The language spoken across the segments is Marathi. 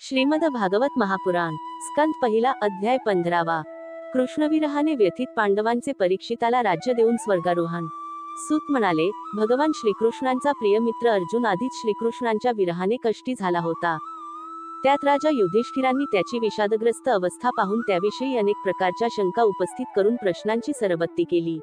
श्रीमद भागवत महापुराण स्कंद पहिला अध्याय 15वा। कृष्णविरहाने व्यथित पांडवांचे परीक्षिताला राज्य देऊन स्वर्गारोहण। सूत म्हणाले, भगवान श्रीकृष्णांचा प्रिय मित्र अर्जुन आधीच श्रीकृष्णांच्या विरहाने कष्टी झाला होता। त्यात राजा युधिष्ठिरांनी त्याची विषादग्रस्त अवस्था पाहून त्याविषयी अनेक प्रकारच्या शंका उपस्थित करून प्रश्नांची सरबत्ती केली।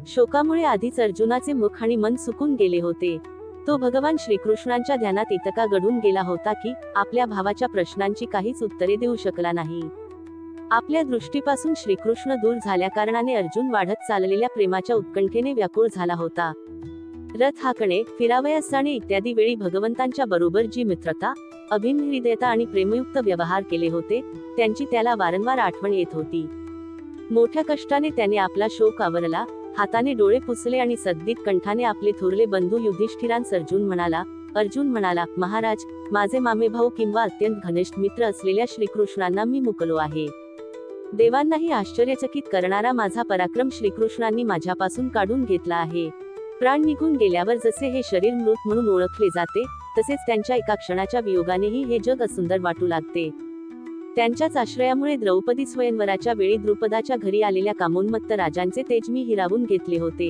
शोकामुळे आधीच अर्जुनाचे मुख आणि मन सुकून गेले होते। तो भगवान श्रीकृष्णांच्या ध्यानात इतका गढून गेला होता की आपल्या भावाच्या प्रश्नांची काहीच उत्तरे देऊ शकला नाही। आपल्या दृष्टीपासून श्रीकृष्ण दूर झाल्या कारणाने अर्जुन वाढत चाललेल्या प्रेमाच्या उत्कंठेने व्याकुळ झाला होता। रथ हाकणे, फिरावयास जाणे इत्यादी वेळी भगवंतांच्या बरोबर जी मित्रता, अभिन्न हृदयता आणि प्रेमयुक्त व्यवहार केले होते, त्यांची त्याला वारंवार आठवण येत होती। मोठ्या कष्टाने त्याने आपला शोक आवरला, हाताने डोळे पुसले आणि सद्दित कंठाने आपले थोरले बंधू युधिष्ठिरांस अर्जुन म्हणाला, महाराज, माझे मामेभाऊ किंवा अत्यंत घनिष्ठ मित्र असलेल्या श्रीकृष्णांना मी मुकलो आहे। देवांनाही आश्चर्यचकित करणारा माझा पराक्रम श्रीकृष्णांनी माझ्यापासून काढून घेतला आहे। प्राण निघून गेल्यावर जसे हे शरीर मृत म्हणून ओळखले जाते, तसेच त्यांच्या एका क्षणाच्या वियोगानेही हे जग असुंदर वाटू लागते। त्यांच्याच आश्रयामुळे द्रौपदी स्वयंवराच्या वेळी द्रुपदाच्या घरी आलेल्या कामोन्मत्त राजांचे तेज मी हिरावून घेतले होते।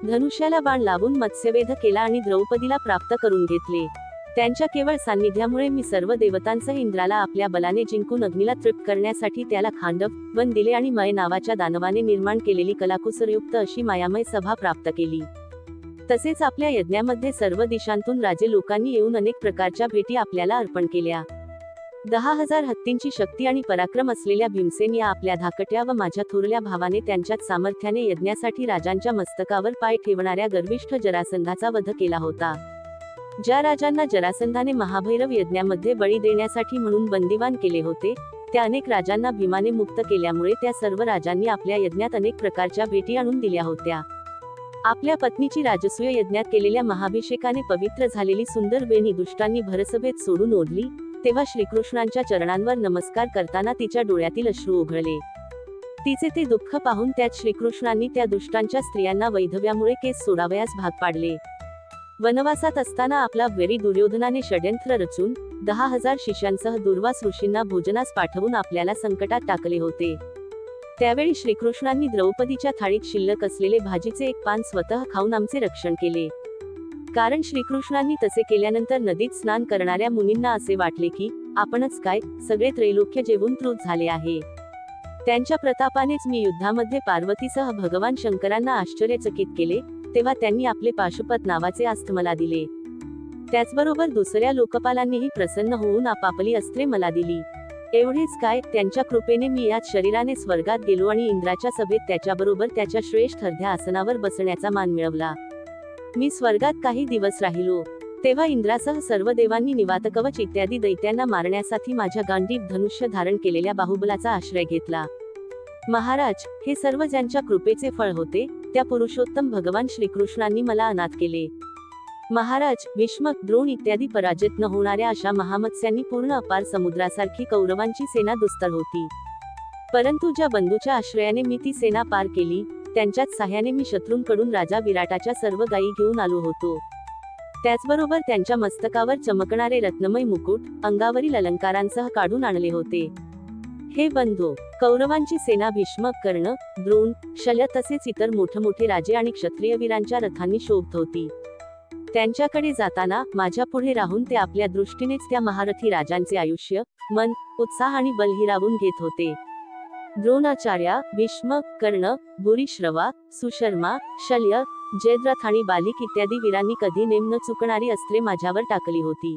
धनुष्याला बाण लावून मत्स्यवेध केला आणि द्रौपदीला प्राप्त करून घेतले। त्यांच्या केवळ सान्निध्यामुळे मी सर्व देवतांसह इंद्राला आपल्या बलाने जिंकून अग्नीला तृप्त करण्यासाठी त्याला खांडव वन दिले आणि मय नावाच्या दानवाने निर्माण केलेली कलाकुसरयुक्त अशी मायामय सभा प्राप्त केली। तसेच आपल्या यज्ञामध्ये सर्व दिशांतून राजे लोकांनी येऊन अनेक प्रकारच्या भेटी आपल्याला अर्पण केल्या। 10,000 हत्तींची शक्ती आणि पराक्रम असलेल्या भीमसेन या आपल्या धाकट्या व माझ्या थोरल्या भावाने त्यांच्याच सामर्थ्याने यज्ञासाठी राजांच्या मस्तकावर पाय ठेवणाऱ्या गर्विष्ठ जरासंधाचा वध केला होता। ज्या राजांना जरासंधाने महाभैरव यज्ञामध्ये बळी देण्यासाठी म्हणून बंदिवान केले होते, त्या अनेक राजांना भीमाने मुक्त केल्यामुळे त्या सर्व राजांनी आपल्या यज्ञात अनेक प्रकारच्या भेटी आणून दिल्या होत्या। आपल्या पत्नीची राजसूय यज्ञात केलेल्या महाभिषेकाने पवित्र झालेली सुंदर वेणी दुष्टांनी भरसभेत सोडून ओढली, तेव्हा श्रीकृष्णांच्या चरणांवर नमस्कार करताना तिच्या डोळ्यातील अश्रू ओघळले। तिचे ते दुःख पाहून त्यात श्रीकृष्णांनी त्या दुष्टांच्या स्त्रियांना वैधव्यामुळे केस सोडावयास भाग पाडले। वनवासात असताना आपला वैरी दुर्योधनाने षड्यंत्र रचून 10,000 शिष्यांसह दुर्वास ऋषींना भोजनास पाठवून आपल्याला संकटात टाकले होते। त्यावेळी श्रीकृष्णांनी द्रौपदीच्या थाळीत शिल्लक असलेले भाजीचे एक पान स्वतः खाऊन आमचे रक्षण केले। कारण श्रीकृष्णांनी तसे केल्यानंतर नदीत स्नान करणाऱ्या मुनींना असे वाटले की आपणच काय, सगळे त्रैलोक्य जेवून तृप्त झाले आहे। त्यांच्या प्रतापानेच मी युद्धामध्ये पार्वतीसह भगवान शंकरांना आश्चर्यचकित केले, तेव्हा त्यांनी आपले पाशुपत नावाचे अस्त्र मला दिले। त्याचबरोबर दुसऱ्या लोकपालांनीही प्रसन्न होऊन आपापली अस्त्रे मला दिली। एवढेच काय, त्यांच्या कृपेने मी याच शरीराने स्वर्गात गेलो आणि इंद्राच्या सभेत त्याच्याबरोबर त्याच्या श्रेष्ठ अर्ध्या आसनावर बसण्याचा मान मिळवला। मी स्वर्गात काही दिवस राहिलो, तेव्हा इंद्रासह सर्व देवांनी निवातकवच इत्यादी दैत्यांना मारण्यासाठी माझ्या गांडीव धनुष्य धारण केलेल्या बाहुबलाचा आश्रय घेतला। महाराज, हे सर्व ज्यांच्या कृपेचे फळ होते, त्या पुरुषोत्तम भगवान श्रीकृष्णांनी मला अनाथ केले। महाराज, भीष्म, द्रोण इत्यादी पराजित न होणाऱ्या अशा महामत्स्यांनी पूर्ण अपार समुद्रासारखी कौरवांची सेना दुस्तर होती। परंतु ज्या बंधूच्या आश्रयाने मी ती सेना पार केली, त्यांच्याच साह्याने मी शत्रूंकडून राजा विराटाच्या सर्व गायी घेऊन आलो होतो। त्याचबरोबर त्यांच्या मस्तकावर चमकणारे रत्नमय मुकुट, अंगावरील अलंकारांसह काढून आणले होते। हे बंधू, कौरवांची सेना भीष्म, कर्ण, द्रोण, शल्य तसेच इतर मोठमोठे राजे आणि क्षत्रिय वीरांच्या रथांनी शोभत होती। त्यांच्याकडे जाताना माझ्या पुढे राहून ते आपल्या दृष्टीनेच त्या महारथी राजांचे आयुष्य, मन, उत्साह आणि बल हिरावून घेत होते। द्रोणाचार्य, भीष्म, कर्ण, भूरिश्रवा, सुशर्मा, शल्य, जयद्रथ आणि बालिक इत्यादी वीरांनी कधी नेम न चुकणारी अस्त्रे माझ्यावर टाकली होती।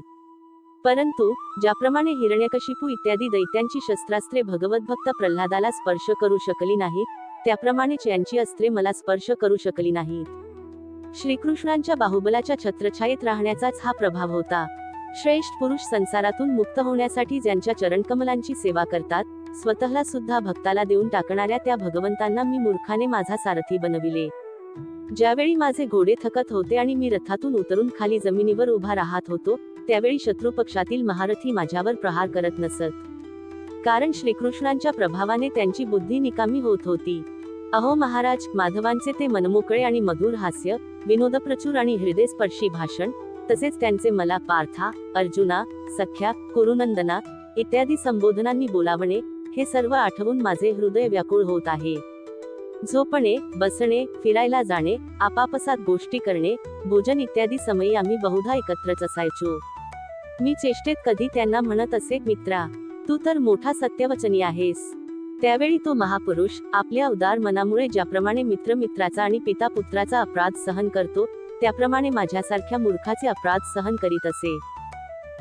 परंतु ज्याप्रमाणे हिरण्यकशिपू इत्यादी दैत्यांची शस्त्रास्त्रे भगवद्भक्त प्रल्हादाला स्पर्श करू शकली नाहीत, त्याप्रमाणेच यांची अस्त्रे मला स्पर्श करू शकली नाहीत। श्रीकृष्णांच्या बाहुबलाच्या छत्रछायेत राहण्याचाच हा प्रभाव होता। श्रेष्ठ पुरुष संसारातून मुक्त होण्यासाठी ज्यांच्या चरणकमलांची सेवा करतात, स्वतःला सुद्धा भक्ताला देऊन टाकणाऱ्या त्या भगवंतांना मी मूर्खाने माझा सारथी बनविले। ज्यावेळी माझे घोडे थकत होते आणि मी रथातून उतरून खाली जमिनीवर उभा राहत होतो, त्यावेळी शत्रू पक्षातील महारथी माझ्यावर प्रहार करत नसत। कारण श्रीकृष्णांच्या प्रभावाने त्यांची बुद्धी निकामी होत होती। अहो महाराज, माधवांचे ते मनमोकळे आणि मधुर हास्य, विनोदप्रचुर आणि हृदयस्पर्शी भाषण, तसेच त्यांचे मला पार्था, अर्जुना, सख्या, कुरुनंदना इत्यादी संबोधनांनी बोलावणे हे सर्व आठवून माझे हृदय व्याकुळ होत आहे. झोपणे, बसणे, फिरायला जाणे, आपापसात गोष्टी करणे, भोजन इत्यादी समयी आम्ही बहुधा एकत्रच असायचो. मी चेष्टेत कधी त्यांना म्हणत असे, मित्रा, तू तर मोठा सत्यवचनी आहेस. त्यावेळी तो महापुरुष आपल्या उदार मनामुळे ज्याप्रमाणे मित्र मित्राचा आणि पिता पुत्राचा अपराध सहन करतो, त्याप्रमाणे माझ्यासारख्या मूर्खाचे अपराध सहन करीत असे.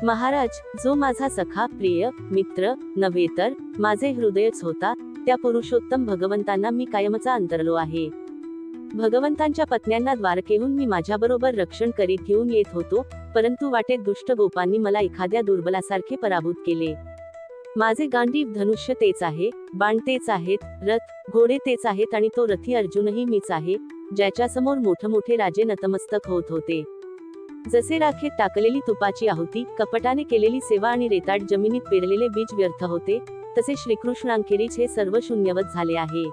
महाराज, जो माझा सखा, प्रिय, मित्र नव्हे तर माझे हृदयच होता, त्या पुरुषोत्तम भगवंतांना मी कायमचा अंतरलो आहे. भगवंतांच्या पत्न्यांना द्वारकेहून मी माझ्याबरोबर रक्षण करीत घेऊन येत होतो, परंतु वाटेत दुष्ट गोपांनी मला एखाद्या दुर्बलासारखे पराभूत केले. माझे गांडीव धनुष्य तेच आहे, बाण तेच आहेत, रथ घोडे तेच आहेत आणि तो रथी अर्जुनही मीच आहे, ज्याच्यासमोर मोठमोठे राजे नतमस्तक होत होते. जसे राखेत टाकलेली तुपाची आहुती, कपटाने केलेली सेवा आणि रेताट जमिनीत पेरलेले बीज व्यर्थ होते, तसे श्रीकृष्णांखेरीज हे सर्व शून्यवत झाले आहे.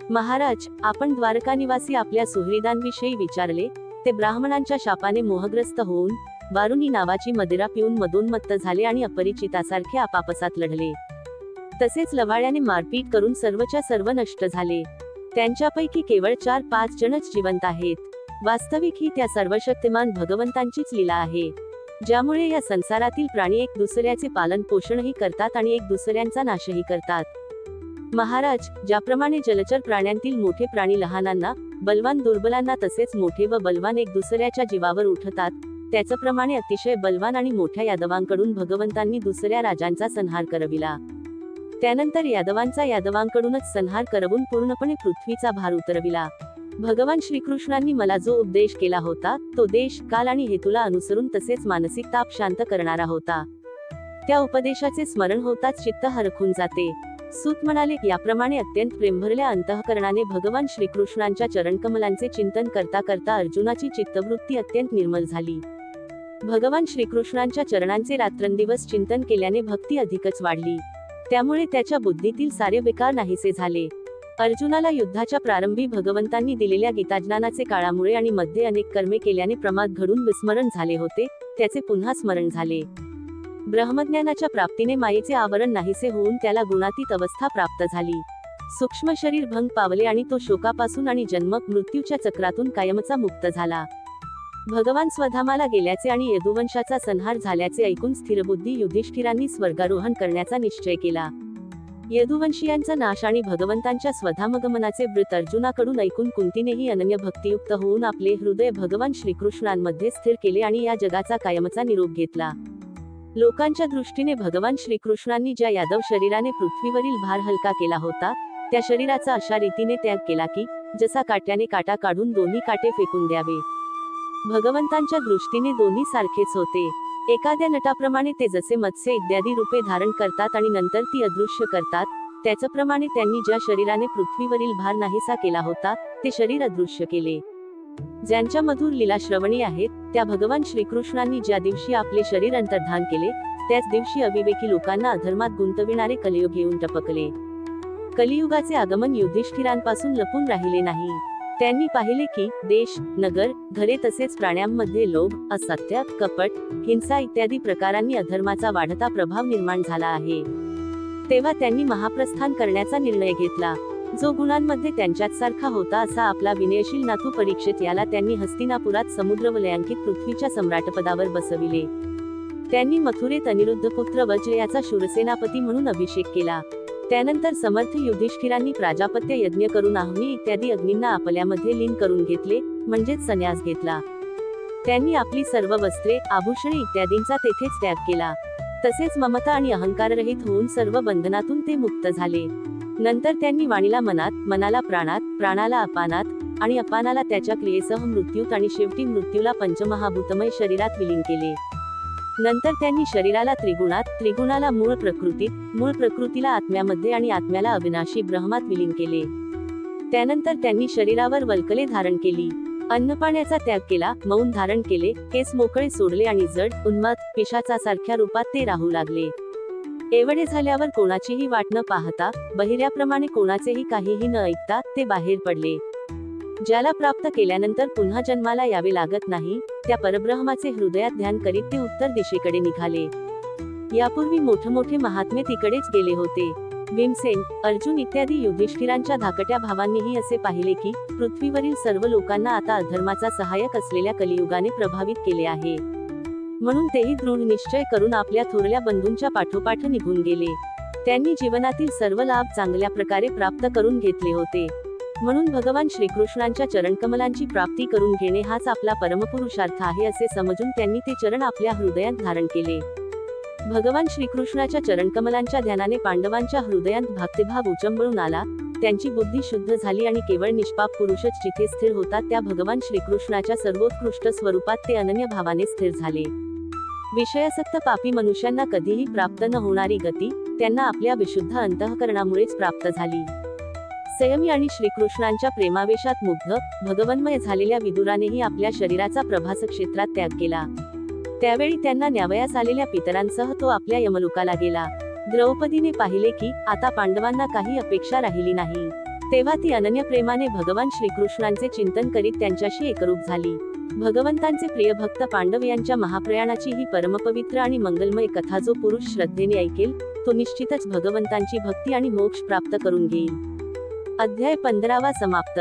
महाराज, आपण द्वारकानिवासी आपल्या सुहृदांविषयी विचारले, ते ब्राह्मणांच्या शापाने मोहग्रस्त होऊन वारुणी नावाची मदिरा पिऊन मदोन्मत्त झाले आणि अपरिचितासारखे आपापसात लढले. तसेच लवाळ्याने मारपीट करून सर्वच्या सर्व नष्ट झाले. त्यांच्यापैकी केवळ 4-5 जणच जिवंत आहेत. वास्तविक ही त्या सर्वशक्तिमान भगवंतांचीच लीला आहे, ज्यामुळे या संसारातील प्राणी एक दुसऱ्याचे पालन पोषणही करतात आणि एक दुसऱ्यांचा नाशही करतात. महाराज, ज्याप्रमाणे जलचर प्राण्यांतील मोठे प्राणी लहानांना, बलवान दुर्बलांना तसेच मोठे व बलवान एक दुसऱ्याच्या जीवावर उठतात, त्याचप्रमाणे अतिशय बलवान आणि मोठ्या यादवांकडून भगवंतांनी दुसऱ्या राजांचा संहार करविला. त्यानंतर यादवांकडूनच संहार करवून पूर्णपणे पृथ्वीचा भार उतरविला. भगवान श्रीकृष्णांनी मला जो उपदेश केला होता, तो देश, काल आणि हेतूला अनुसरून तसेच मानसिक ताप शांत करणारा होता. त्या उपदेशाचे स्मरण होताच चित्त हरखून जाते. सूत म्हणाले, याप्रमाणे अत्यंत प्रेमभरल्या अंतःकरणाने भगवान श्रीकृष्णांच्या चरणकमलांचे चिंतन करता करता अर्जुनाची चित्तवृत्ती अत्यंत निर्मल झाली. भगवान श्रीकृष्णांच्या चरणांचे रात्रंदिवस चिंतन केल्याने भक्ती अधिकच वाढली. त्यामुळे त्याच्या बुद्धीतील सारे विकार नाहीसे झाले. अर्जुनाला युद्धाच्या प्रारंभी भगवंतांनी दिलेल्या गीताज्ञानाचे काळामुळे आणि मध्ये अनेक कर्मे केल्याने प्रमाद घडून विस्मरण झाले होते, त्याचे पुन्हा स्मरण झाले. ब्रह्मज्ञानाच्या प्राप्तीने मायेचे आवरण नाहीसे होऊन त्याला गुणातीत अवस्था प्राप्त झाली. सूक्ष्म शरीर भंग पावले आणि तो शोकापासून आणि जन्म मृत्यूच्या चक्रातून कायमचा मुक्त झाला. भगवान स्वधामाला गेल्याचे आणि यदुवंशाचा संहार झाल्याचे ऐकून स्थिरबुद्धी युधिष्ठिरांनी स्वर्गारोहण करण्याचा निश्चय केला. यदुवंशीयांचा नाश आणि भगवंतांच्या स्वधामगमनाचे वृत्त अर्जुनाकडून ऐकून कुंतीनेही अनन्य भक्तियुक्त होऊन आपले हृदय भगवान श्रीकृष्णांमध्ये स्थिर केले आणि या जगाचा कायमचा निरोप घेतला. लोकांच्या दृष्टीने भगवान श्रीकृष्णांनी ज्या यादव शरीराने पृथ्वीवरील भार हलका केला होता, त्या शरीराचा अशा रीतीने त्याग केला की जसा काट्याने काटा काढून दोन्ही काटे फेकून द्यावे. भगवंतांच्या दृष्टीने दोन्ही सारखेच होते. एखाद्या नटाप्रमाणे ते जसे मत्स्य इत्यादी रूपे धारण करतात आणि नंतर ती अदृश्य करतात, त्याचप्रमाणे त्यांनी ज्या शरीराने पृथ्वीवरील भार नाहीसा केला होता, ते शरीर अदृश्य केले. ज्यांच्या मधुर लीला श्रवणी आहेत, त्या भगवान श्रीकृष्णांनी ज्या दिवशी आपले शरीर अंतर्धान केले, त्याच दिवशी अविवेकी लोकांना अधर्मात गुंतविणारे कलियुग येऊन टपकले. कलियुगाचे आगमन युधिष्ठिरांपासून लपून राहिले नाही. त्यांनी पाहिले की देश, नगर, घरे तसेच प्राण्यांमध्ये लोभ, असत्य, कपट, हिंसा इत्यादी प्रकारांनी अधर्माचा वाढता प्रभाव निर्माण झाला आहे. तेव्हा त्यांनी महाप्रस्थान करण्याचा निर्णय घेतला. जो गुणांमध्ये त्यांच्यात सारखा होता असा आपला विनयशील नातू परीक्षित याला त्यांनी हस्तिनापुरात समुद्रवलयांकित पृथ्वीच्या सम्राटपदावर बसविले. त्यांनी मथुरेत अनिरुद्ध पुत्र वज्र याचा शूरसेनापती म्हणून अभिषेक केला. त्यानंतर समर्थ युधिष्ठिरांनी प्राजापत्य यज्ञ करून आहुनी इत्यादी अग्नींना आपल्यामध्ये लीन करून घेतले, म्हणजेच संन्यास घेतला. त्यांनी आपली सर्व वस्त्रे, आभूषणे इत्यादींचा तेथेच त्याग केला. तसेच ममता आणि अहंकाररहित होऊन सर्व बंधनातून ते मुक्त झाले. नंतर त्यांनी वाणीला मनात, मनाला प्राणात, प्राणाला अपानात आणि अपानाला त्याच्या क्रियेसह मृत्यूत आणि शेवटी मृत्यूला पंचमहाभूतमय शरीरात विलीन केले. नंतर त्यांनी शरीराला त्रिगुणात, त्रिगुणाला मूळ प्रकृतीत, मूळ प्रकृतीला आत्म्यामध्ये आणि आत्म्याला अविनाशी ब्रह्मात विलीन केले. त्यानंतर त्यांनी शरीरावर वल्कले धारण केली, अन्नपाण्याचा त्याग केला, मौन धारण केले, केस मोकळे सोडले आणि जड, उन्माद, पिशाचासारख्या रूपात ते राहू लागले. एवढे झाल्यावर कोणाचीही वाट न पाहता, बहिऱ्याप्रमाणे कोणाचेही काहीही न ऐकता ते बाहेर पडले. ज्याला प्राप्त केल्यानंतर पुन्हा जन्माला यावे लागत नाही, त्या परब्रह्माचे हृदयात ध्यान करीत ते उत्तर दिशेकडे निघाले. यापूर्वी मोठमोठे महात्मे तिकडेच गेले होते. भीमसेन, अर्जुन इत्यादी युधिष्ठिरांच्या धाकट्या भावांनीही असे पाहिले की पृथ्वीवरील सर्व लोकांना आता अधर्माचा सहाय्यक असलेल्या कलियुगाने प्रभावित केले आहे. म्हणून तेही दृढ निश्चय करून आपल्या थोरल्या बंधूंच्या पाठोपाठ निघून गेले. त्यांनी जीवनातील सर्व लाभ चांगल्या प्रकारे प्राप्त करून घेतले होते. म्हणून भगवान श्रीकृष्णांच्या चरणकमलांची प्राप्ती करून घेणे हाच आपला परमपुरुषार्थ आहे असे समजून त्यांनी ते चरण आपल्या हृदयात धारण केले. भगवान श्रीकृष्णाच्या चरणकमलांच्या ध्यानाने पांडवांच्या हृदयात भक्तिभाव उचंबळून आला. त्यांची बुद्धी शुद्ध झाली आणि केवळ निष्पाप पुरुषच जिथे स्थिर होतात त्या भगवान श्रीकृष्णाच्या सर्वोत्कृष्ट स्वरूपात ते अनन्य भावाने स्थिर झाले. विषयासक्त पापी मनुष्यांना कधीही प्राप्त न होणारी गती त्यांना आपल्या विशुद्ध अंतःकरणामुळेच प्राप्त झाली. संयमी आणि श्रीकृष्णांच्या प्रेमावेशात मुग्ध भगवन्मय झालेल्या विदुरानेही आपल्या शरीराचा प्रभास क्षेत्रात त्याग केला. त्यावेळी त्यांना न्यावयास आलेल्या पितरांसह तो आपल्या यमलोकाला गेला. द्रौपदीने पाहिले की आता पांडवांना काही अपेक्षा राहिली नाही. तेव्हा ती अनन्य प्रेमाने भगवान श्रीकृष्णांचे चिंतन करीत त्यांच्याशी एकरूप झाली. भगवंतांचे प्रिय भक्त पांडव यांच्या महाप्रयाणाची ही परमपवित्र आणि मंगलमय कथा जो पुरुष श्रद्धेने ऐकेल तो निश्चितच भगवंतांची भक्ती आणि मोक्ष प्राप्त करून घेईल. अध्याय 15 समाप्त.